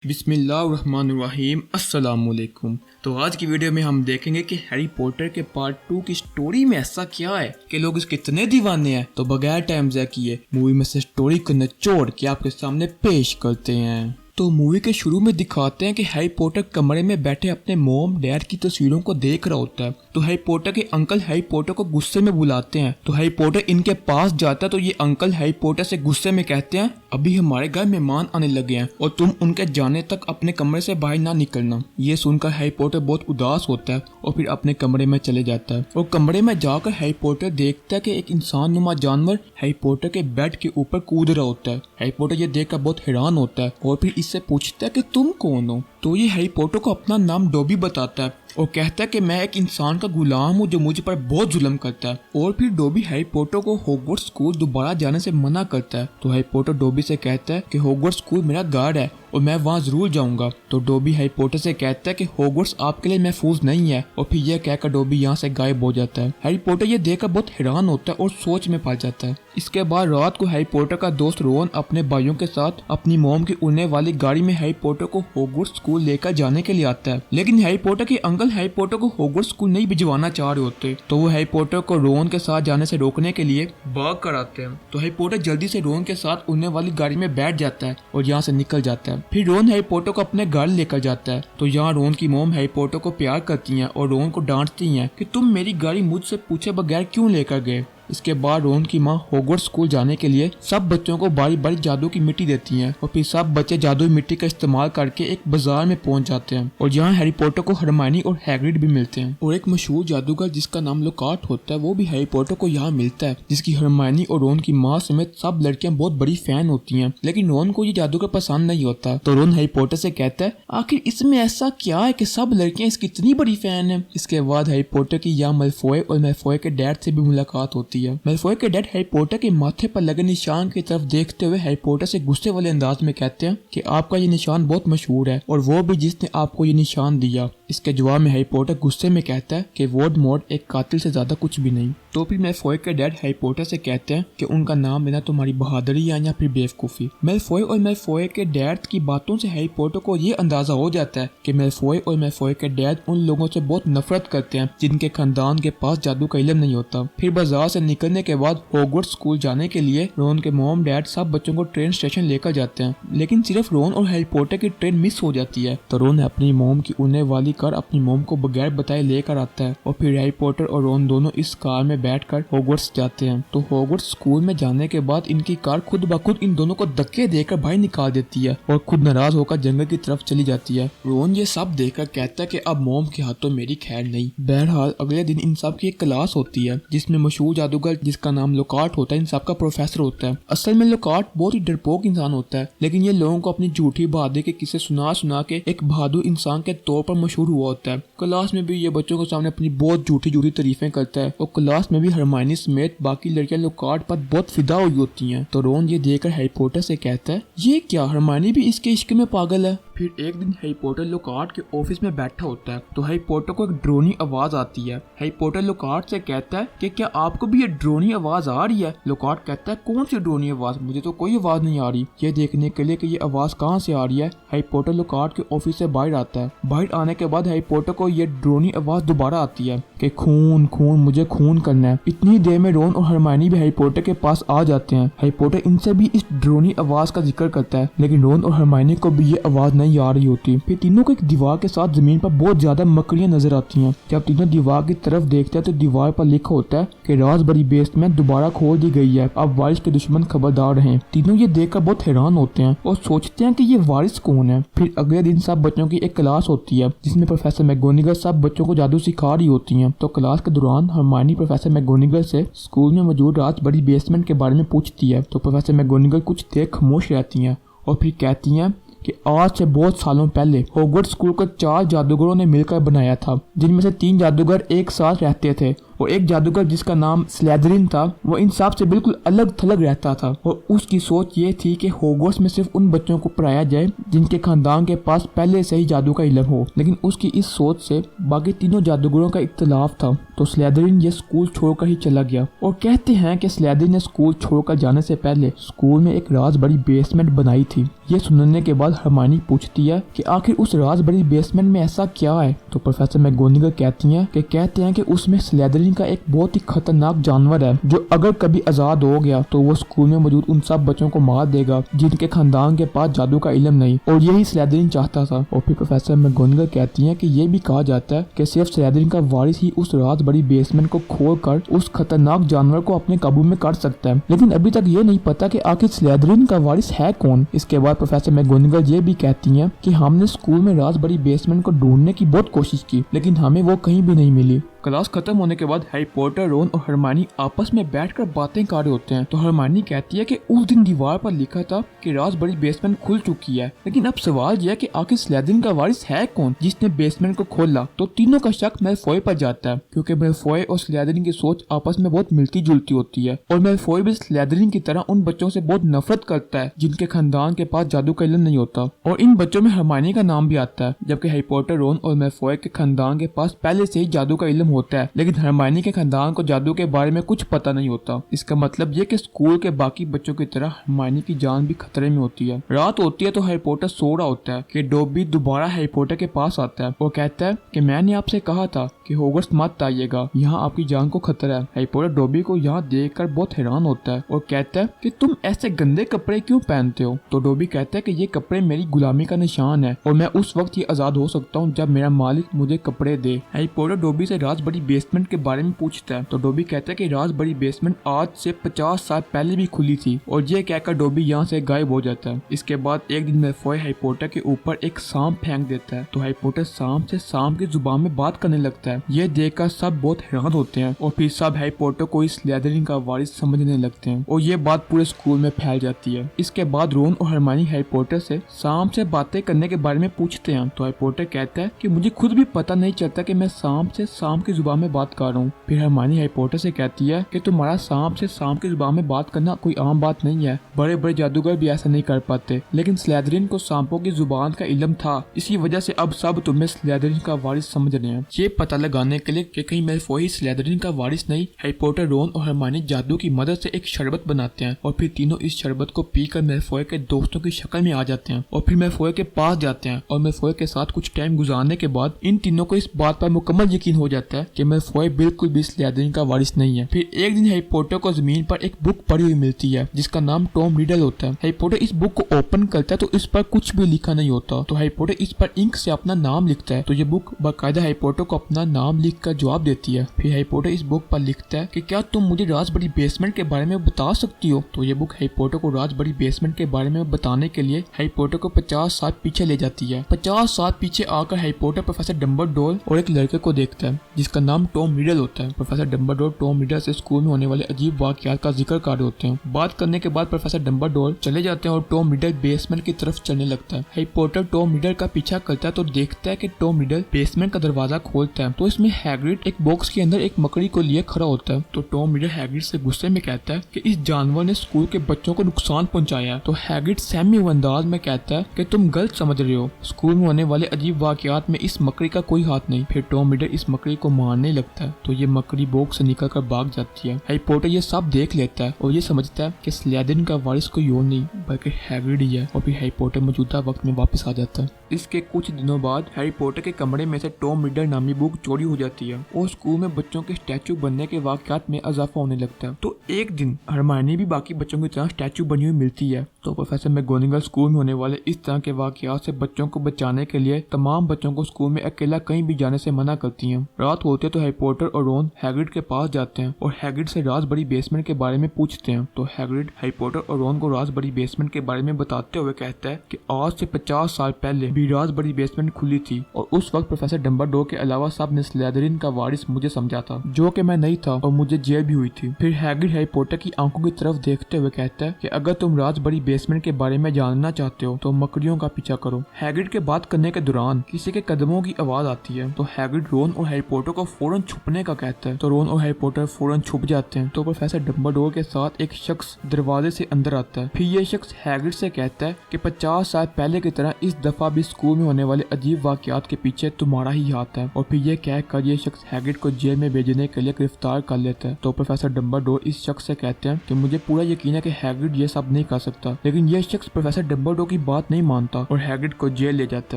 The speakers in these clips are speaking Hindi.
बिस्मिल्लाहिर्रहमानिर्रहीम अस्सलामुअलैकुम। तो आज की वीडियो में हम देखेंगे कि हैरी पॉटर के पार्ट 2 की स्टोरी में ऐसा क्या है कि लोग इसके इतने दीवाने हैं। तो बगैर टाइम ज़ाया किए मूवी में से स्टोरी को निचोड़ के आपके सामने पेश करते हैं। तो मूवी के शुरू में दिखाते हैं कि हैरी पॉटर कमरे में बैठे अपने मॉम डैड की तस्वीरों को देख रहा होता है। तो हैरी पॉटर के अंकल हैरी पॉटर को गुस्से में बुलाते हैं। तो हैरी पॉटर इनके पास जाता है तो ये अंकल हैरी पॉटर से गुस्से में कहते हैं, अभी हमारे घर मेहमान आने लगे हैं और तुम उनके जाने तक अपने कमरे से बाहर ना निकलना। ये सुनकर हैरी पॉटर बहुत उदास होता है और फिर अपने कमरे में चले जाता है। और कमरे में जाकर हैरी पॉटर देखता है कि एक इंसान नुमा जानवर हैरी पॉटर के बेड के ऊपर कूद रहा होता है। हैरी पॉटर ये देखकर बहुत हैरान होता है और फिर इससे पूछता है कि तुम कौन हो। तो ये हैरी पॉटर को अपना नाम डॉबी बताता है और कहता है कि मैं एक इंसान का गुलाम हूँ जो मुझ पर बहुत जुल्म करता है। और फिर डॉबी हैरी पॉटर को हॉगवर्ट्स स्कूल दोबारा जाने से मना करता है। तो हैरी पॉटर डॉबी से कहता है कि हॉगवर्ट्स स्कूल मेरा घर है और मैं वहाँ जरूर जाऊंगा। तो डॉबी हैरी पॉटर से कहता है कि हॉगवर्ट्स आपके लिए महफूज नहीं है और फिर यह कहकर डॉबी यहाँ से गायब हो जाता है। हैरी पॉटर ये देखकर बहुत हैरान होता है और सोच में पड़ जाता है। इसके बाद रात को हैरी पॉटर का दोस्त रोन अपने भाइयों के साथ अपनी मॉम की उड़ने वाली गाड़ी में हैरी पॉटर को हॉगवर्ट्स स्कूल लेकर जाने के लिए आता है। लेकिन हैरी पॉटर के अंकल हैरी पॉटर को हॉगवर्ट्स स्कूल नहीं भिजवाना चाह रहे होते। तो वो हैरी पॉटर को रोन के साथ जाने से रोकने के लिए भाग कर आते हैं। तो हैरी पॉटर जल्दी से रोन के साथ उड़ने वाली गाड़ी में बैठ जाता है और यहाँ से निकल जाता है। फिर रोन हैरी पॉटर को अपने घर लेकर जाता है। तो यहाँ रोन की मॉम हैरी पॉटर को प्यार करती हैं और रोन को डांटती हैं कि तुम मेरी गाड़ी मुझसे पूछे बगैर क्यों लेकर गए। इसके बाद रोन की माँ हॉगवर्ट्स स्कूल जाने के लिए सब बच्चों को बारी बारी जादू की मिट्टी देती हैं और फिर सब बच्चे जादुई मिट्टी का इस्तेमाल करके एक बाजार में पहुंच जाते हैं और यहाँ हैरी पॉटर को हरमाइनी और हैग्रिड भी मिलते हैं। और एक मशहूर जादूगर जिसका नाम लॉकहार्ट होता है वो भी हैरी पॉटर को यहाँ मिलता है, जिसकी हरमाइनी और रोन की माँ समेत सब लड़कियां बहुत बड़ी फैन होती हैं। लेकिन रोन को ये जादूगर पसंद नहीं होता। तो रोन हैरी पॉटर से कहता है आखिर इसमें ऐसा क्या है कि सब लड़कियां इसकी इतनी बड़ी फैन है। इसके बाद हैरी पॉटर की यहाँ मैलफॉय और मैलफॉय के डैड से भी मुलाकात होती है। मैलफॉय के डैड हैरी पॉटर के माथे पर लगे निशान की तरफ देखते हुए हैरी पॉटर से गुस्से वाले अंदाज में कहते हैं कि आपका ये निशान बहुत मशहूर है और वो भी जिसने आपको ये निशान दिया। इसके जवाब में हैरी पॉटर गुस्से में कहता है कि वोल्डेमॉर्ट एक कातिल से ज्यादा कुछ भी नहीं। तो फिर मैलफॉय के डैड हैरी पॉटर से कहते हैं कि उनका नाम लेना तुम्हारी बहादुरी है या फिर बेवकूफी। मैलफॉय और मैलफॉय के डैड की बातों से हैरी पॉटर को ये अंदाजा हो जाता है कि मैलफॉय और मैलफॉय के डैड उन लोगों से बहुत नफरत करते हैं जिनके खानदान के पास जादू का इल्म नहीं होता। फिर बाजार से निकलने के बाद हॉगवर्ट्स स्कूल जाने के लिए रोन के मॉम डैड सब बच्चों को ट्रेन स्टेशन लेकर जाते हैं। लेकिन सिर्फ रोन और हैरी पॉटर की ट्रेन मिस हो जाती है। तो रोन अपनी मॉम की उड़ने वाली कार अपनी मॉम को बगैर बताए लेकर आता है और फिर हैरी पॉटर और रोन दोनों इस कार में बैठकर हॉगवर्ट्स जाते हैं। तो हॉगवर्ट्स स्कूल में जाने के बाद इनकी कार खुद ब खुद इन दोनों को धक्के देकर बाहर निकाल देती है और खुद नाराज होकर जंगल की तरफ चली जाती है। रोन ये सब देखकर कहता है कि अब मॉम के हाथों मेरी खैर नहीं। बहरहाल अगले दिन इन सब की एक क्लास होती है जिसमें मशहूर जादूगर जिसका नाम लॉकहार्ट होता है इन सब का प्रोफेसर होता है। असल में लॉकहार्ट बहुत ही डरपोक इंसान होता है, लेकिन ये लोगों को अपनी झूठी बहादुरी के किस्से सुना सुना के एक बहादुर इंसान के तौर पर मशहूर हुआ होता है। क्लास में भी ये बच्चों के सामने अपनी बहुत झूठी झूठी तारीफें करता है और क्लास में भी हरमाइनी समेत बाकी लड़कियां लॉकहार्ट पर बहुत फिदा हुई होती हैं। तो रोन ये देखकर हैरी पॉटर से कहता है ये क्या, हरमाइनी भी इसके इश्क में पागल है। फिर एक दिन हैरी पॉटर लॉकहार्ट के ऑफिस में बैठा होता है तो हैरी पॉटर को एक ड्रोनी आवाज आती है। हैरी पॉटर लॉकहार्ट से कहता है कि क्या आपको भी ये ड्रोनी आवाज आ रही है। लॉकहार्ट कहता है कौन सी ड्रोनी आवाज, मुझे तो कोई आवाज नहीं आ रही। ये देखने के लिए कि ये आवाज कहाँ से आ रही है हैरी पॉटर लॉकहार्ट के ऑफिस से बाहर आता है। बाहर आने के बाद हैरी पॉटर को ये ड्रोनी आवाज दोबारा आती है कि खून खून मुझे खून करना है। इतनी देर में रोन और हरमाइनी भी हैरी पॉटर के पास आ जाते हैं। हैरी पॉटर इनसे भी इस ड्रोनी आवाज का जिक्र करता है लेकिन रोन और हरमाइनी को भी ये आवाज नहीं आ रही होती। फिर तीनों को एक दीवार के साथ जमीन पर बहुत ज्यादा मकड़ियां नजर आती हैं। जब तीनों दीवार की तरफ देखते हैं तो दीवार पर लिखा होता है कि राजबरी बेसमेंट दोबारा खोल दी गई है, अब वारिस के दुश्मन खबरदार रहें। तीनों ये देखकर बहुत हैरान होते हैं और सोचते हैं कि ये वारिस कौन है। फिर अगले दिन सब बच्चों की एक क्लास होती है जिसमें प्रोफेसर मैगोनिगल सब बच्चों को जादू सिखा रही होती हैं। तो क्लास के दौरान हरमाइनी प्रोफेसर मैगोनिगल से स्कूल में मौजूद राजबरी बेसमेंट के बारे में पूछती है। तो प्रोफेसर मैगोनिगल कुछ देर खामोश रहती हैं और फिर कहती हैं कि आज से बहुत सालों पहले हॉगवर्ट्स स्कूल को 4 जादूगरों ने मिलकर बनाया था, जिनमें से 3 जादूगर एक साथ रहते थे और एक जादूगर जिसका नाम स्लेदरिन था वो इन सब से बिल्कुल अलग थलग रहता था और उसकी सोच ये थी कि हॉगवर्ट्स में सिर्फ उन बच्चों को पढ़ाया जाए जिनके खानदान के पास पहले से ही जादू का इल्म हो। लेकिन उसकी इस सोच से बाकी तीनों जादूगरों का इख्तलाफ था, तो स्लेदरिन ये स्कूल छोड़कर ही चला गया। और कहते हैं कि स्लेदरिन ने स्कूल छोड़कर जाने से पहले स्कूल में एक राज बड़ी बेसमेंट बनाई थी। ये सुनने के बाद हरमाइनी पूछती है कि आखिर उस राज बड़ी बेसमेंट में ऐसा क्या है। तो प्रोफेसर मैगोनिगल कहते हैं कि उसमें स्लेदरिन का एक बहुत ही खतरनाक जानवर है जो अगर कभी आजाद हो गया तो वो स्कूल में मौजूद उन सब बच्चों को मार देगा जिनके खानदान के पास जादू का इल्म नहीं, और यही स्लेदरिन चाहता था। और फिर प्रोफेसर मैगोनिगल कहती हैं कि ये भी कहा जाता है कि सिर्फ स्लेदरिन का वारिस ही उस राज बड़ी बेसमेंट को खोलकर उस खतरनाक जानवर को अपने काबू में कर सकता है। लेकिन अभी तक ये नहीं पता कि आखिर स्लेदरिन का वारिस है कौन। इसके बाद प्रोफेसर मैगोनिगल ये भी कहती हैं कि हमने स्कूल में राज बड़ी बेसमेंट को ढूंढने की बहुत कोशिश की लेकिन हमें वो कहीं भी नहीं मिली। क्लास खत्म होने के बाद हैरी पॉटर, रोन और हरमाइनी आपस में बैठकर बातें कर रहे होते हैं। तो हरमाइनी कहती है कि उस दिन दीवार पर लिखा था कि राज बड़ी बेसमेंट खुल चुकी है, लेकिन अब सवाल यह है कि आखिर स्लेदरिन का वारिस है कौन जिसने बेसमेंट को खोला। तो तीनों का शक मैलफॉय पर जाता है क्योंकि मैलफॉय और स्लेदरिन की सोच आपस में बहुत मिलती जुलती होती है और मैलफॉय भी स्लेदरिन की तरह उन बच्चों से बहुत नफरत करता है जिनके खानदान के पास जादू का इल्म नहीं होता। और इन बच्चों में हरमाइनी का नाम भी आता है, जबकि हैरी पॉटर, रोन और मैलफॉय के खानदान के पास पहले से ही जादू का इल्म होता है, लेकिन हरमाइनी के खानदान को जादू के बारे में कुछ पता नहीं होता। इसका मतलब ये कि स्कूल के बाकी बच्चों की तरह हरमाइनी की जान भी खतरे में होती है। रात होती है तो हैरी पॉटर सो रहा होता है कि डॉबी दोबारा हैरी पॉटर के पास आता है और कहता है कि मैंने आपसे कहा था कि हॉगवर्ट्स मत आइएगा, यहाँ आपकी जान को खतरा है। हैरी पॉटर डॉबी को यहाँ देखकर बहुत हैरान होता है और कहता है कि तुम ऐसे गंदे कपड़े क्यों पहनते हो। तो डॉबी कहता है कि ये कपड़े मेरी गुलामी का निशान है और मैं उस वक्त ही आजाद हो सकता हूँ जब मेरा मालिक मुझे कपड़े दे। हैरी पॉटर डॉबी से राज बड़ी बेसमेंट के बारे में पूछता है तो डॉबी कहता है कि राज बड़ी बेसमेंट आज से 50 साल पहले भी खुली थी और ये कहकर डॉबी यहाँ से गायब हो जाता है। इसके बाद एक दिन मैलफॉय हैरी पॉटर के ऊपर एक सांप फेंक देता है तो हैरी पॉटर सांप से सांप की जुबान में बात करने लगता है। ये देखकर सब बहुत हैरान होते हैं और फिर सब हैरी पॉटर को इस स्लेदरिन का वारिस समझने लगते हैं और ये बात पूरे स्कूल में फैल जाती है। इसके बाद रोन और हरमाइनी हैरी पॉटर से सांप से बातें करने के बारे में पूछते हैं तो हैरी पॉटर कहता है कि मुझे खुद भी पता नहीं चलता कि मैं सांप से सांप की जुबान में बात कर रहा हूँ। फिर हरमाइनी हैरी पॉटर से कहती है कि तुम्हारा सांप से सांप की जुबान में बात करना कोई आम बात नहीं है, बड़े बड़े जादूगर भी ऐसा नहीं कर पाते, लेकिन स्लेदरिन को सांपों की जुबान का इल्म था, इसी वजह से अब सब तुम्हें स्लेदरिन का वारिस समझ रहे हैं। ये पता लगाने के लिए कि कहीं मैलफॉय स्लेदरिन का वारिस नहीं, हैरी पॉटर, रोन और हरमाइनी जादू की मदद से एक शरबत बनाते हैं और फिर तीनों इस शरबत को पीकर मैलफॉय के दोस्तों की शक्ल में आ जाते हैं और फिर मैलफॉय के पास जाते हैं और मैलफॉय के साथ कुछ टाइम गुजारने के बाद इन तीनों को इस बात पर मुकम्मल यकीन हो जाता है कि मैलफॉय बिल्कुल भी स्लेदरिन का वारिस नहीं है। फिर एक दिन हैरी पॉटर को जमीन पर एक बुक पड़ी हुई मिलती है जिसका नाम टॉम रिडल होता है। हैरी पॉटर इस बुक को ओपन करता है तो इस पर कुछ भी लिखा नहीं होता तो हैरी पॉटर इस पर इंक से अपना नाम लिखता है तो ये बुक बाकायदा हैरी पॉटर को अपना नाम लिखकर जवाब देती है। फिर हैरी पॉटर इस बुक पर लिखता है कि क्या तुम मुझे राज बड़ी बेसमेंट के बारे में बता सकती हो। तो ये बुक हैरी पॉटर को राज बड़ी बेसमेंट के बारे में बताने के लिए हैरी पॉटर को 50 साल पीछे ले जाती है। 50 साल पीछे आकर हैरी पॉटर प्रोफेसर डम्बलडोर और एक लड़के को देखता है जिसका नाम टॉम रिडल होता है। प्रोफेसर डम्बलडोर टॉम रिडल से स्कूल में होने वाले अजीब वाकयात का जिक्र कर रहे होते हैं। बात करने के बाद प्रोफेसर डम्बलडोर चले जाते हैं और टॉम रिडल बेसमेंट की तरफ चलने लगता है। हैरी पॉटर टॉम रिडल का पीछा करता है तो देखता है कि टॉम रिडल बेसमेंट का दरवाजा खोलता है तो इसमें हैग्रिड एक बॉक्स के अंदर एक मकड़ी को लिए खड़ा होता है। तो टॉम रिडल हैग्रिड से गुस्से में कहता है कि इस जानवर ने स्कूल के बच्चों को नुकसान पहुंचाया है। तो हैग्रिड सहमी अंदाज में कहता है कि तुम गलत समझ रहे हो, स्कूल में होने वाले अजीब वाकयात में इस मकड़ी का कोई हाथ नहीं। फिर टॉम रिडल इस मकड़ी को मारने लगता है तो ये मकड़ी बॉक्स से निकल कर भाग जाती है। हैरी पॉटर ये सब देख लेता है और ये समझता है कि स्लेदरिन का वारिस कोई और नहीं बल्कि हैग्रिड ही है और फिर हैरी पॉटर मौजूदा वक्त में वापस आ जाता है। इसके कुछ दिनों बाद हैरी पॉटर के कमरे में से टॉम रिडल नामी बुक चोरी हो जाती है और स्कूल में बच्चों के स्टैचू बनने के वाकयात में इजाफा होने लगता है। तो एक दिन हरमाइनी भी बाकी बच्चों की तरह स्टैचू बनी हुई मिलती है तो प्रोफेसर मैगोनिगल स्कूल में होने वाले इस तरह के वाकयात से बच्चों को बचाने के लिए तमाम बच्चों को स्कूल में अकेला कहीं भी जाने से मना करती हैं। रात होते तो हैरी पॉटर और रोन हैग्रिड के पास जाते हैं और हैग्रिड से राज बड़ी बेसमेंट के बारे में पूछते हैं। तो हैग्रिड हैरी पॉटर और रोन को राज बड़ी बेसमेंट के बारे में बताते हुए कहता है कि आज से 50 साल पहले अभी राज़बरी बेसमेंट खुली थी और उस वक्त प्रोफेसर डम्बलडोर के अलावा सब ने स्लिदरिन का वारिस मुझे समझा था, जो कि मैं नहीं था और मुझे जेल भी हुई थी। फिर हैग्रिड हैरी पॉटर की आंखों की तरफ देखते हुए कहता है कि अगर तुम राज़बरी बेसमेंट के बारे में जानना चाहते हो तो मकड़ियों का पीछा करो। हैग्रिड के बात करने के दौरान किसी के कदमों की आवाज आती है तो हैग्रिड रोन और हैरी पॉटर को फौरन छुपने का कहता है, तो रोन और हैरी पॉटर फौरन छुप जाते हैं। तो प्रोफेसर डम्बलडोर के साथ एक शख्स दरवाजे से अंदर आता है। फिर ये शख्स हैग्रिड से कहता है कि 50 साल पहले की तरह इस दफा भी स्कूल में होने वाले अजीब वाकयात के पीछे तुम्हारा ही हाथ है। और फिर ये कहकर ये शख्स हैग्रिड को जेल में भेजने के लिए गिरफ्तार कर लेता है। तो प्रोफेसर डम्बलडोर इस शख्स से कहते हैं कि मुझे पूरा यकीन है कि हैग्रिड ये सब नहीं कर सकता, लेकिन ये शख्स प्रोफेसर डम्बलडोर की बात नहीं मानता और हैग्रिड को जेल ले जाता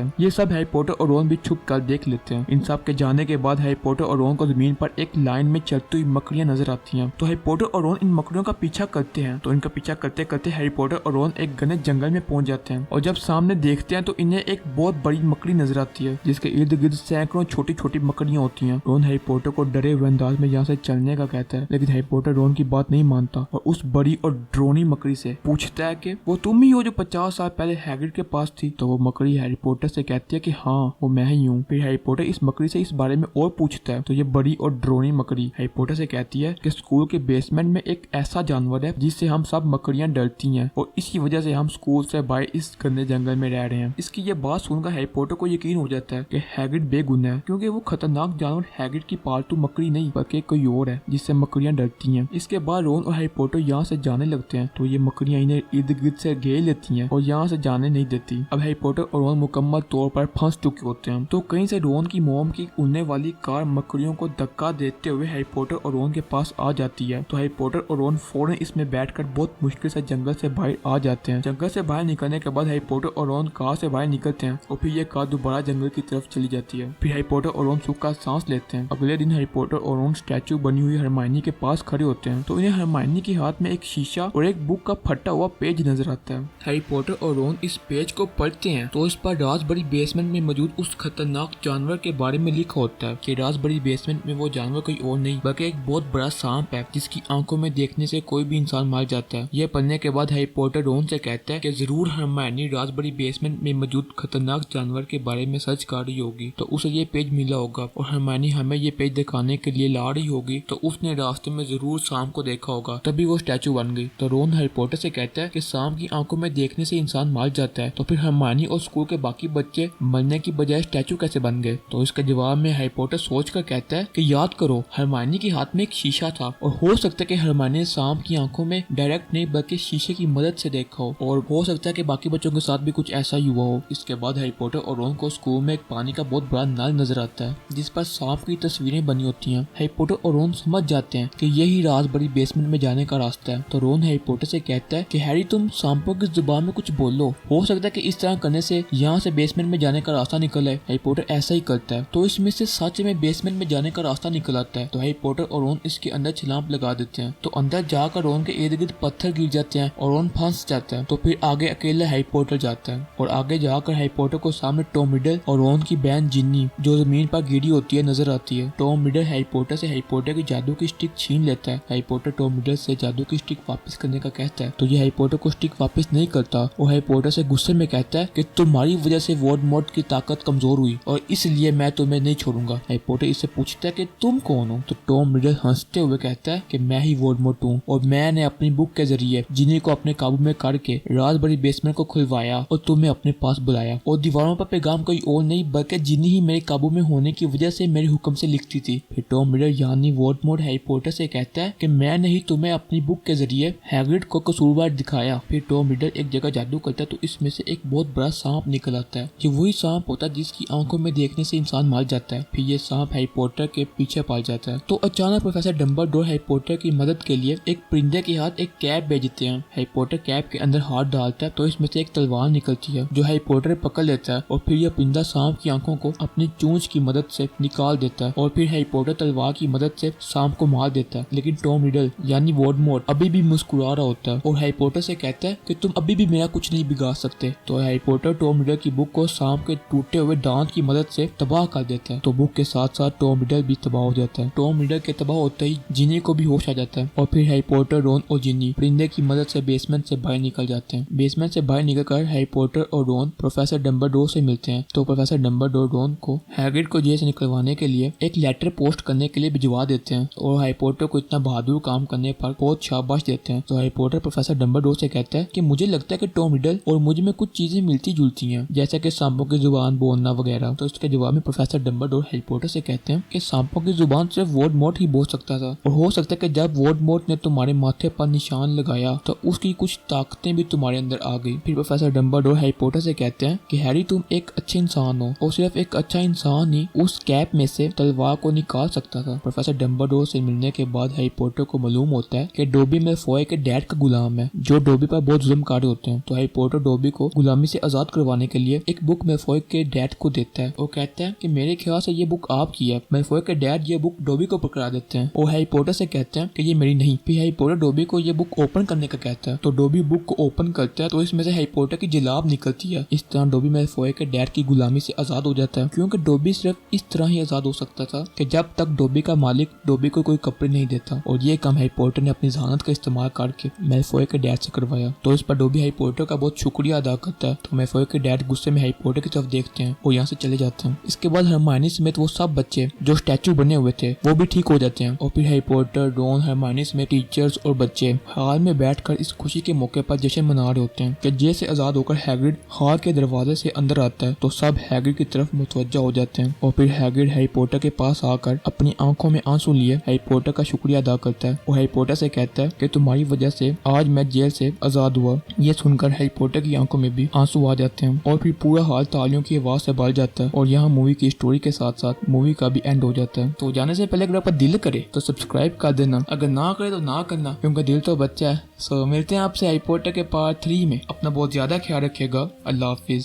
है। ये सब हैरी पॉटर और रोन भी छुप कर देख लेते हैं। इन सब के जाने के बाद हैरी पॉटर और रोन को जमीन पर एक लाइन में चलती हुई मकड़ियां नजर आती हैं। तो हैरी पॉटर और रोन इन मकड़ियों का पीछा करते हैं। तो इनका पीछा करते करते हैरी पॉटर और रोन एक घने जंगल में पहुंच जाते हैं और जब सामने देखते हैं तो इन्हें एक बहुत बड़ी मकड़ी नजर आती है जिसके इर्द गिर्द सैकड़ों छोटी छोटी मकड़ियां होती हैं। रोन हैरी पॉटर को डरे हुए अंदाज में यहाँ से चलने का कहता है, लेकिन हैरी पॉटर रोन की बात नहीं मानता और उस बड़ी और ड्रोनी मकड़ी से पूछता है कि वो तुम ही हो जो 50 साल पहले हैग्रिड के पास थी। तो वो मकड़ी हैरी पॉटर से कहती है कि हाँ वो मैं ही हूँ। फिर हैरी पॉटर इस मकड़ी से इस बारे में और पूछता है तो ये बड़ी और ड्रोनी मकड़ी हैरी पॉटर से कहती है कि स्कूल के बेसमेंट में एक ऐसा जानवर है जिससे हम सब मकड़ियां डरती हैं और इसी वजह से हम स्कूल से बाहर इस गंदे जंगल में रह रहे हैं। इसकी ये बात सुनकर हैरी पॉटर को यकीन हो जाता है कि हैग्रिड बेगुनाह है, क्योंकि वो खतरनाक जानवर हैग्रिड की पालतू मकड़ी नहीं बल्कि कोई और है जिससे मकड़ियां डरती हैं। इसके बाद रोन और हैरी पॉटर यहाँ से जाने लगते हैं तो ये मकड़ियां इन्हें इर्द गिर्द से घेर लेती हैं और यहाँ से जाने नहीं देती। अब हैरी पॉटर और रोन मुकम्मल तौर पर फंस चुके होते हैं। तो कहीं से रोन की मोम की उड़ने वाली कार मकड़ियों को धक्का देते हुए हैरी पॉटर और रोन के पास आ जाती है। तो हैरी पॉटर और रोन फौरन इसमें बैठकर बहुत मुश्किल से जंगल से बाहर आ जाते हैं। जंगल से बाहर निकलने के बाद हैरी पॉटर और रोन कार से बाहर निकलते हैं और फिर ये कार दोबारा जंगल की तरफ चली जाती है। फिर हैरी पॉटर और रोन सुख का सांस लेते हैं। अगले दिन हैरी पॉटर और रोन स्टैचू बनी हुई हरमाइनी के पास खड़े होते हैं तो इन्हें हरमाइनी के हाथ में एक शीशा और एक बुक का फटा हुआ पेज नजर आता है। हैरी पॉटर और रोन इस पेज को पढ़ते हैं तो इस पर राज़बरी बेसमेंट में मौजूद उस खतरनाक जानवर के बारे में लिखा होता है कि राज़बरी बेसमेंट में वो जानवर कोई और नहीं बल्कि एक बहुत बड़ा सांप है जिसकी आंखों में देखने से कोई भी इंसान मार जाता है। यह पढ़ने के बाद हैरी पॉटर रोन से कहता है कि जरूर हरमाइनी राज़बरी बेसमेंट में मौजूद खतरनाक जानवर के बारे में सर्च कर रही होगी तो उसे ये पेज मिला होगा और हरमाइनी हमें ये पेज दिखाने के लिए ला रही होगी तो उसने रास्ते में जरूर सांप को देखा होगा तभी वो स्टैचू बन गई। तो रोन हैरी पॉटर से कहता है कि सांप की आंखों में देखने से इंसान मार जाता है तो फिर हरमाइनी और स्कूल के बाकी बच्चे मरने की बजाय स्टैचू कैसे बन गए। तो इसके जवाब में हैरी पॉटर सोच कर कहता है कि याद करो हरमाइनी के हाथ में एक शीशा था और हो सकता है कि हरमाइनी ने सांप की आंखों में डायरेक्ट नहीं बल्कि शीशे की मदद से देखा हो और हो सकता है कि बाकी बच्चों के साथ भी कुछ ऐसा ही हुआ हो। इसके बाद हैरी पॉटर और रोन को स्कूल में एक पानी का बहुत बड़ा नल नजर आता है जिस पर सांप की तस्वीरें बनी होती हैं। हैरी पॉटर और रोन समझ जाते हैं कि यही राज़बरी बेसमेंट में जाने का रास्ता है। तो रोन हैरी पॉटर से कहता है कि हैरी तुम सांपों की जुबान में कुछ बोलो, हो सकता है कि इस तरह करने से यहाँ से बेसमेंट में जाने का रास्ता निकल आए। हैरी पॉटर ऐसा ही करता है तो इसमें से सच में बेसमेंट में जाने का रास्ता निकल आता है। तो हैरी पॉटर और रोन इसके अंदर छलांग लगा देते हैं तो अंदर जाकर रोन के इर्द गिर्द पत्थर गिर जाते हैं और रोन फंस जाता है। तो फिर आगे अकेला हैरी पॉटर जाता है और आगे जाकर हैरी पॉटर को सामने टॉम रिडल और रोन की बहन जिन्नी जो जमीन पर गिरी होती है नजर आती है। टॉम रिडल हैरी पॉटर से हैरी पॉटर की जादू की स्टिक छीन लेता है। हैरी पॉटर टॉम रिडल से जादू की स्टिक वापस करने का कहता है तो ये हैरी पॉटर को स्टिक वापस नहीं करता और हैरी पॉटर से गुस्से में कहता है कि तुम्हारी वजह से वोल्डेमॉर्ट की ताकत कमजोर हुई और इसलिए मैं तुम्हें नहीं छोड़ूंगा। हैरी पॉटर इससे पूछता है कि तुम कौन हो। तो टॉम रिडल हंसते हुए कहता है कि मैं ही वोल्डेमॉर्ट हूँ और मैंने अपनी बुक के जरिए जिन्नी को अपने काबू में करके राज़बरी बेसमेंट को खुलवाया और तुम्हें अपने पास बुलाया और दीवारों पर पैगाम कोई और नहीं बल्कि जिन्नी ही मेरे काबू में होने की वजह से मेरे हुक्म से लिखती थी। फिर टॉम रिडल यानी वोल्डेमॉर्ट हैरी पॉटर से कहता है कि मैंने ही तुम्हें अपनी बुक के जरिए हैग्रिड को कसूरवार दिखाया। फिर टॉम रिडल एक जगह जादू करता है तो इसमें से एक बहुत बड़ा सांप निकल आता है। ये वही सांप होता है जिसकी आंखों में देखने से इंसान मार जाता है। फिर ये सांप हैरी पॉटर के पीछे पड़ जाता है। तो अचानक प्रोफेसर डम्बलडोर हैरी पॉटर की मदद के लिए एक परिंदे के हाथ एक कैप भेजते हैं। हैरी पॉटर कैप के अंदर हाथ डालता है तो इसमें से एक तलवार निकलती है जो हैरी पॉटर पकड़ लेता है और फिर यह परिंदा सांप की आंखों को अपनी चोंच की मदद से निकाल देता है और फिर हैरी पॉटर तलवार की मदद से सांप को मार देता है। लेकिन टॉम रिडल यानी वोल्डेमॉर्ट अभी भी मुस्कुरा रहा होता है और हैरी पॉटर से कहता है कि तुम अभी भी मेरा कुछ नहीं बिगाड़ सकते। तो हैरी पॉटर टॉम रिडल की बुक को सांप के टूटे हुए दांत की मदद से तबाह कर देता है। तो बुक के साथ साथ टॉम रिडल भी तबाह हो जाता है। टॉम रिडल के तबाह होते ही जिन्नी को भी होश आ जाता है और फिर हैरी पॉटर रोन और जिन्नी परिंदे की मदद से बेसमेंट से बाहर निकल जाते हैं। बेसमेंट से बाहर निकलकर हैरी पॉटर और रोन प्रोफेसर प्रोफेसर डम्बलडोर से मिलते हैं। तो प्रोफेसर डम्बलडोर रॉन को हैग्रिड को जेल से निकलवाने के लिए एक लेटर पोस्ट करने के लिए भिजवा देते हैं और हैरी पॉटर को इतना बहादुर काम करने पर बहुत शाबाश देते हैं। तो हैरी पॉटर प्रोफेसर डम्बलडोर से कहता है कि मुझे लगता है कि टॉम रिडल और मुझ में कुछ चीजें मिलती जुलती हैं, जैसे कि सांपों की जुबान बोलना वगैरह। तो इसके जवाब में प्रोफेसर डम्बलडोर हैरी पॉटर से कहते हैं कि सांपों की जुबान सिर्फ वोल्डेमॉर्ट ही बोल सकता था और हो सकता है कि जब वोल्डेमॉर्ट ने तुम्हारे माथे पर निशान लगाया तो उसकी कुछ ताकतें भी तुम्हारे अंदर आ गई। फिर प्रोफेसर डम्बलडोर हैरी पॉटर से कहते हैं कि हैरी तुम एक अच्छे इंसान हो और सिर्फ एक अच्छा इंसान ही उस कैप में से तलवार को निकाल सकता था। प्रोफेसर डम्बलडोर से मिलने के बाद हैरी पॉटर को मालूम होता है कि डोबी मैलफॉय के डैड का गुलाम है जो डोबी पर बहुत जुल्मकारी होते हैं। तो हैरी पॉटर डोबी को गुलामी से आजाद करवाने के लिए एक बुक मैलफॉय के डैड को देता है और कहता है कि मेरे ख्याल से ये बुक आपकी है। मैलफॉय के डैड ये बुक डोबी को पकड़ा देते हैं और हैरी पॉटर से कहते हैं कि ये मेरी नहीं। फिर हैरी पॉटर डोबी को ये बुक ओपन करने का कहता है। तो डोबी बुक को ओपन करता है तो इसमें से हैरी पॉटर की जिलाब निकलती है। इस तरह डोबी मैलफॉय के डैड की गुलामी से आजाद हो जाता है, क्योंकि डोबी सिर्फ इस तरह ही आजाद हो सकता था कि जब तक डोबी का मालिक डोबी को कोई कपड़े नहीं देता। और ये काम हैरी पॉटर ने अपनी जहानत का इस्तेमाल करके मैलफॉय के डैड से करवाया। तो इस पर डोबी हैरी पॉटर का बहुत शुक्रिया अदा करता है। तो मैलफॉय के डैड गुस्से में हैरी पॉटर की तरफ देखते हैं और यहाँ से चले जाते हैं। इसके बाद हरमाइनी समेत वो सब बच्चे जो स्टैचू बने हुए थे वो भी ठीक हो जाते हैं और फिर हैरी पॉटर, रॉन, हरमाइनी समेत टीचर्स और बच्चे हाल में बैठकर इस खुशी के मौके पर जश्न मना रहे होते हैं कि जेल से आजाद होकर हैग्रिड हाल के दरवाजे से अंदर आता है। तो सब हैग्रिड की तरफ मुतवज्जा हो जाते हैं और फिर हैग्रिड हैरी पॉटर के पास आकर अपनी आंखों में आंसू लिए हैरी पॉटर का शुक्रिया अदा करता है और हैरी पॉटर से कहता है कि तुम्हारी वजह से आज मैं जेल से आजाद हुआ। ये सुनकर हैरी पॉटर की आंखों में भी आंसू आ जाते हैं और फिर पूरा हाल तालियों की आवाज से भर जाता है और यहाँ मूवी की स्टोरी के साथ साथ मूवी का भी एंड हो जाता है। तो जाने से पहले अगर आपका दिल करे तो सब्सक्राइब कर देना, अगर ना करे तो ना करना, क्योंकि दिल तो बच्चा है। सो मिलते हैं आपसे हैरी पॉटर के पार्ट 3 में। अपना बहुत ज्यादा ख्याल रखिएगा। अल्लाह हाफिज।